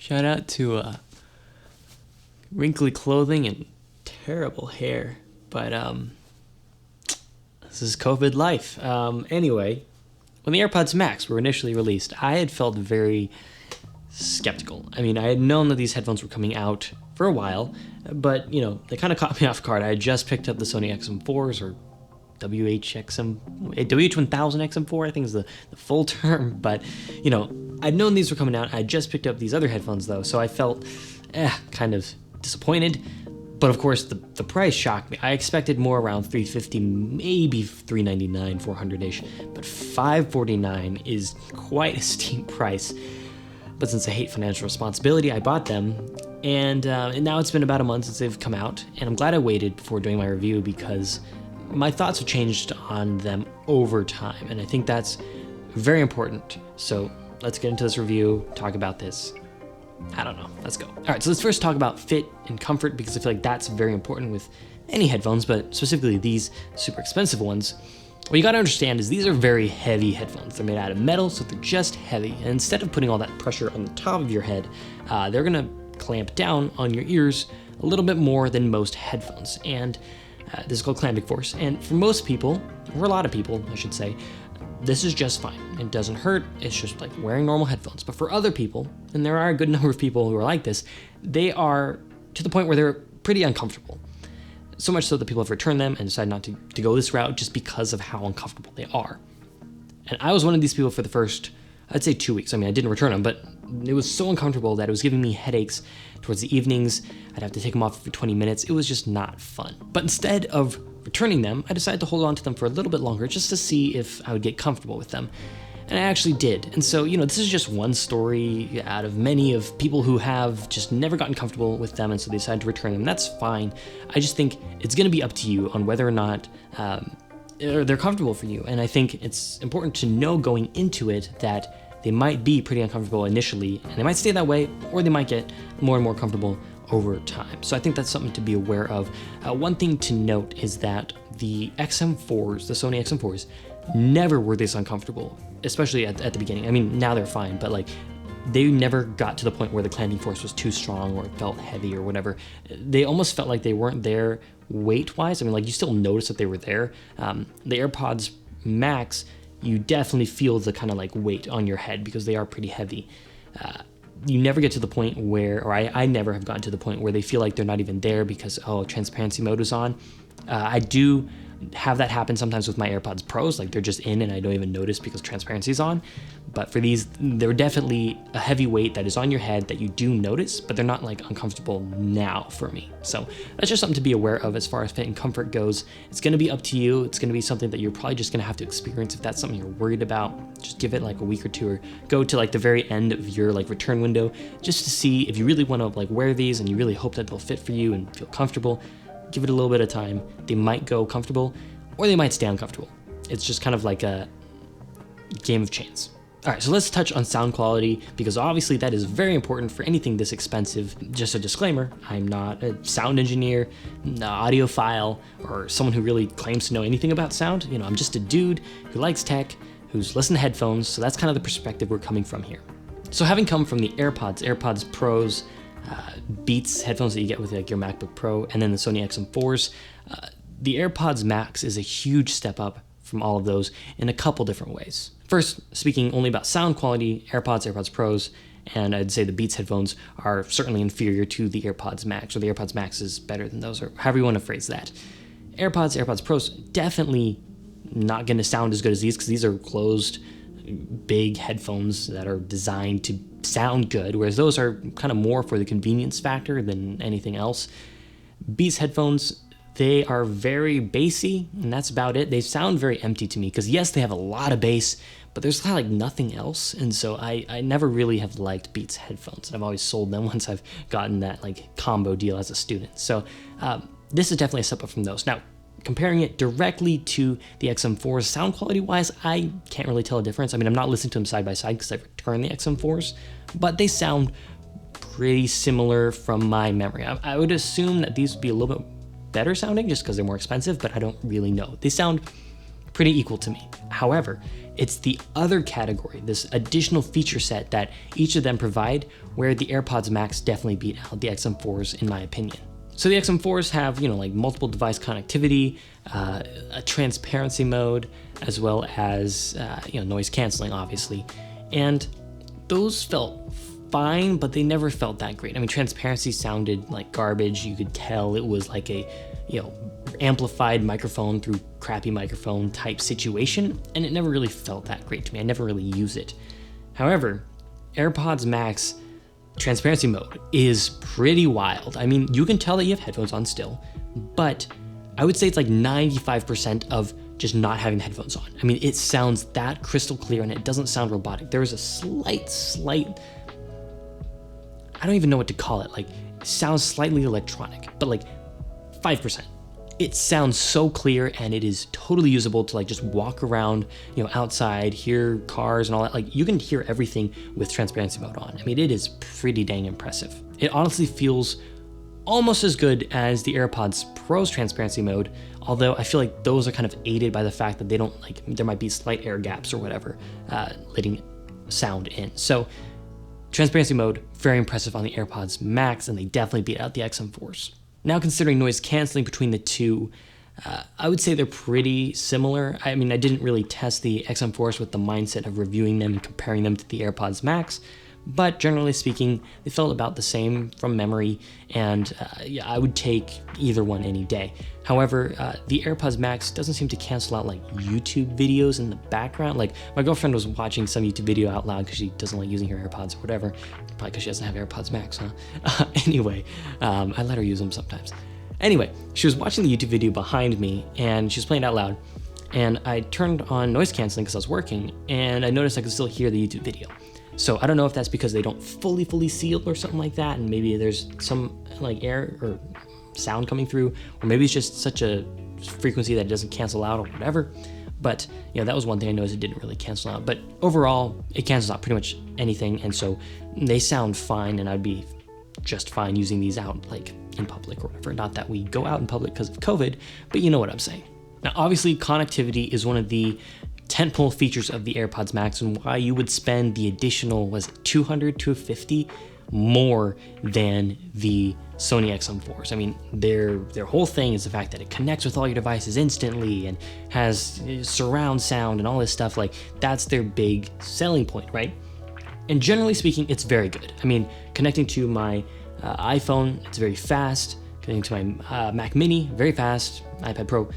Shout out to wrinkly clothing and terrible hair. But this is COVID life. Anyway, when the AirPods Max were initially released, I had felt very skeptical. I mean, I had known that these headphones were coming out for a while, but, you know, they kind of caught me off guard. I had just picked up the Sony XM4s, or WH1000 XM4, I think is the full term, but, you know, I'd known these were coming out. I just picked up these other headphones, though, so I felt kind of disappointed. But of course, the price shocked me. I expected more around $350, maybe $399, $400-ish, but $549 is quite a steep price. But since I hate financial responsibility, I bought them, and now it's been about a month since they've come out, and I'm glad I waited before doing my review because my thoughts have changed on them over time, and I think that's very important. So let's get into this review, talk about this. I don't know, let's go. All right, so let's first talk about fit and comfort, because I feel like that's very important with any headphones, but specifically these super expensive ones. What you gotta understand is these are very heavy headphones. They're made out of metal, so they're just heavy. And instead of putting all that pressure on the top of your head, they're gonna clamp down on your ears a little bit more than most headphones. And this is called clamping force. And for most people, or a lot of people, I should say, this is just fine. It doesn't hurt. It's just like wearing normal headphones. But for other people, and there are a good number of people who are like this, they are to the point where they're pretty uncomfortable. So much so that people have returned them and decided not to go this route just because of how uncomfortable they are. And I was one of these people for the first, I'd say 2 weeks. I mean, I didn't return them, but it was so uncomfortable that it was giving me headaches towards the evenings. I'd have to take them off for 20 minutes. It was just not fun. But instead of returning them, I decided to hold on to them for a little bit longer just to see if I would get comfortable with them. And I actually did. And so, you know, this is just one story out of many of people who have just never gotten comfortable with them, and so they decided to return them. That's fine. I just think it's going to be up to you on whether or not they're comfortable for you. And I think it's important to know going into it that they might be pretty uncomfortable initially, and they might stay that way, or they might get more and more comfortable over time. So I think that's something to be aware of. One thing to note is that the XM4s, the Sony XM4s, never were this uncomfortable, especially at the beginning. I mean, now they're fine, but like they never got to the point where the clamping force was too strong or it felt heavy or whatever. They almost felt like they weren't there weight-wise. I mean, like you still notice that they were there. The AirPods Max, you definitely feel the kind of like weight on your head because they are pretty heavy. You never get to the point where, or I never have gotten to the point where they feel like they're not even there because, oh, transparency mode is on. I do have that happen sometimes with my AirPods Pros, like they're just in and I don't even notice because transparency is on. But for these, they're definitely a heavy weight that is on your head that you do notice, but they're not like uncomfortable now for me. So that's just something to be aware of as far as fit and comfort goes. It's gonna be up to you. It's gonna be something that you're probably just gonna have to experience. If that's something you're worried about, just give it like a week or two, or go to like the very end of your like return window just to see if you really wanna like wear these and you really hope that they'll fit for you and feel comfortable. Give it a little bit of time. They might go comfortable or they might stay uncomfortable. It's just kind of like a game of chance. All right, so let's touch on sound quality, because obviously that is very important for anything this expensive. Just a disclaimer, I'm not a sound engineer, an audiophile, or someone who really claims to know anything about sound. You know, I'm just a dude who likes tech, who's listened to headphones, so that's kind of the perspective we're coming from here. So having come from the AirPods Pros, Beats headphones that you get with like your MacBook Pro, and then the Sony XM4s, the AirPods Max is a huge step up from all of those in a couple different ways. First, speaking only about sound quality, AirPods Pros, and I'd say the Beats headphones are certainly inferior to the AirPods Max, or the AirPods Max is better than those, or however you want to phrase that. AirPods Pros, definitely not going to sound as good as these, because these are closed, big headphones that are designed to sound good, whereas those are kind of more for the convenience factor than anything else. Beats headphones, they are very bassy, and that's about it. They sound very empty to me, because yes, they have a lot of bass, but there's kind of like nothing else, and so I never really have liked Beats headphones, and I've always sold them once I've gotten that like combo deal as a student. So this is definitely a step up from those. Now, comparing it directly to the XM4s, sound quality wise, I can't really tell a difference. I mean, I'm not listening to them side by side because I've returned the XM4s, but they sound pretty similar from my memory. I would assume that these would be a little bit better sounding just because they're more expensive, but I don't really know. They sound pretty equal to me. However, It's the other category, this additional feature set that each of them provide, where the AirPods Max definitely beat out the XM4s in my opinion. So the XM4s have, like multiple device connectivity, a transparency mode, as well as, noise canceling, obviously. And those felt fine, but they never felt that great. I mean, transparency sounded like garbage. You could tell it was like a, amplified microphone through crappy microphone type situation, and it never really felt that great to me. I never really use it. However, AirPods Max transparency mode is pretty wild. I mean, you can tell that you have headphones on still, but I would say it's like 95% of just not having the headphones on. I mean, it sounds that crystal clear and it doesn't sound robotic. There is a slight, I don't even know what to call it. Like, it sounds slightly electronic, but like 5%. It sounds so clear and it is totally usable to like just walk around, outside, hear cars and all that. Like, you can hear everything with transparency mode on. I mean, it is pretty dang impressive. It honestly feels almost as good as the AirPods Pro's transparency mode, although I feel like those are kind of aided by the fact that they don't there might be slight air gaps or whatever, letting sound in. So transparency mode, very impressive on the AirPods Max, and they definitely beat out the XM4s. Now, considering noise canceling between the two, I would say they're pretty similar. I mean, I didn't really test the XM4s with the mindset of reviewing them and comparing them to the AirPods Max, but generally speaking, they felt about the same from memory, and I would take either one any day. However, the AirPods Max doesn't seem to cancel out like YouTube videos in the background. Like, my girlfriend was watching some YouTube video out loud because she doesn't like using her AirPods or whatever. Probably because she doesn't have AirPods Max, huh? Anyway, I let her use them sometimes. Anyway, she was watching the YouTube video behind me and she was playing it out loud. And I turned on noise canceling because I was working, and I noticed I could still hear the YouTube video. So I don't know if that's because they don't fully seal or something like that, and maybe there's some like air or sound coming through, or maybe it's just such a frequency that it doesn't cancel out or whatever. But that was one thing I noticed, it didn't really cancel out. But overall, it cancels out pretty much anything, and so they sound fine, and I'd be just fine using these out like in public or whatever. Not that we go out in public because of COVID, but you know what I'm saying. Now, obviously, connectivity is one of the tentpole features of the AirPods Max, and why you would spend the additional, was it $200 to $250 more than the Sony XM4s. I mean, their whole thing is the fact that it connects with all your devices instantly and has surround sound and all this stuff. Like, that's their big selling point, right? And generally speaking, it's very good. I mean, connecting to my iPhone, it's very fast. Connecting to my Mac Mini, very fast. iPad Pro,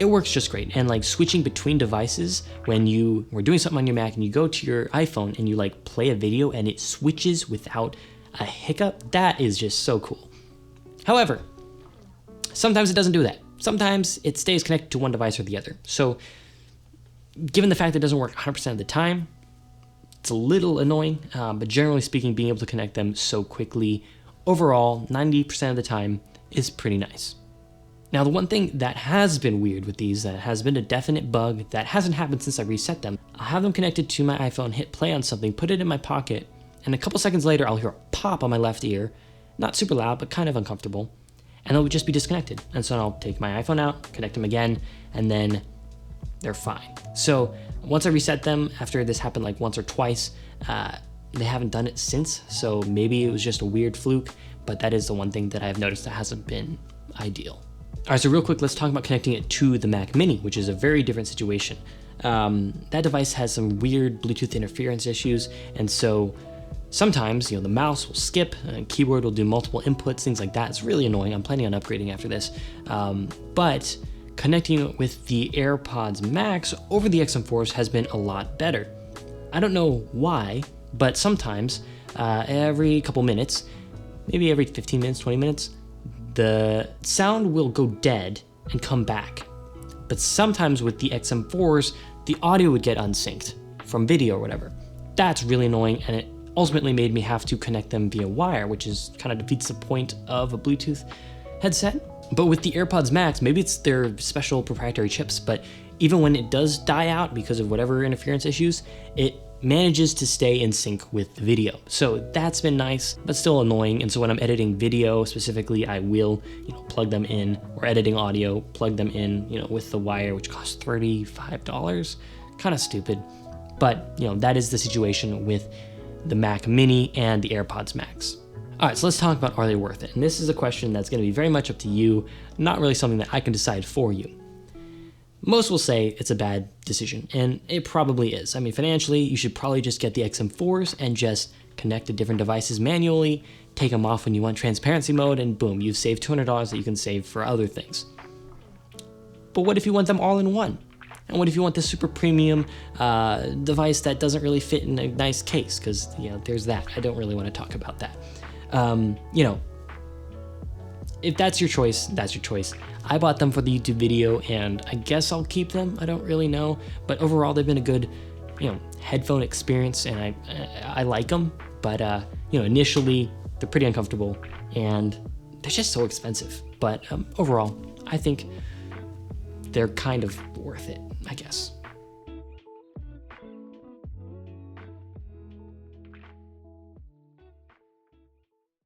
it works just great. And like switching between devices, when you were doing something on your Mac and you go to your iPhone and you like play a video and it switches without a hiccup, that is just so cool. However, sometimes it doesn't do that. Sometimes it stays connected to one device or the other. So given the fact that it doesn't work 100% of the time, it's a little annoying, but generally speaking, being able to connect them so quickly, overall, 90% of the time, is pretty nice. Now, the one thing that has been weird with these, that has been a definite bug that hasn't happened since I reset them, I'll have them connected to my iPhone, hit play on something, put it in my pocket, and a couple seconds later, I'll hear a pop on my left ear, not super loud, but kind of uncomfortable, and they'll just be disconnected. And so I'll take my iPhone out, connect them again, and then they're fine. So once I reset them, after this happened like once or twice, they haven't done it since, so maybe it was just a weird fluke, but that is the one thing that I've noticed that hasn't been ideal. All right, so real quick, let's talk about connecting it to the Mac Mini, which is a very different situation. That device has some weird Bluetooth interference issues, and so sometimes, the mouse will skip, and keyboard will do multiple inputs, things like that. It's really annoying. I'm planning on upgrading after this. But connecting it with the AirPods Max over the XM4s has been a lot better. I don't know why, but sometimes, every couple minutes, maybe every 15 minutes, 20 minutes, the sound will go dead and come back. But sometimes with the XM4s, the audio would get unsynced from video or whatever. That's really annoying, and it ultimately made me have to connect them via wire, which is kind of defeats the point of a Bluetooth headset. But with the AirPods Max, maybe it's their special proprietary chips, but even when it does die out because of whatever interference issues, it manages to stay in sync with the video. So that's been nice, but still annoying. And so when I'm editing video specifically, I will, plug them in, or editing audio, plug them in, with the wire, which costs $35. Kind of stupid. But, that is the situation with the Mac Mini and the AirPods Max. All right, so let's talk about, are they worth it? And this is a question that's going to be very much up to you, not really something that I can decide for you. Most will say it's a bad decision, and it probably is. I mean, financially, you should probably just get the XM4s and just connect to different devices manually, take them off when you want transparency mode, and boom, you've saved $200 that you can save for other things. But what if you want them all in one? And what if you want the super premium device that doesn't really fit in a nice case? Because, there's that. I don't really want to talk about that. If that's your choice, that's your choice. I bought them for the YouTube video, and I guess I'll keep them. I don't really know. But overall, they've been a good, headphone experience, and I like them. But, initially, they're pretty uncomfortable, and they're just so expensive. But overall, I think they're kind of worth it, I guess.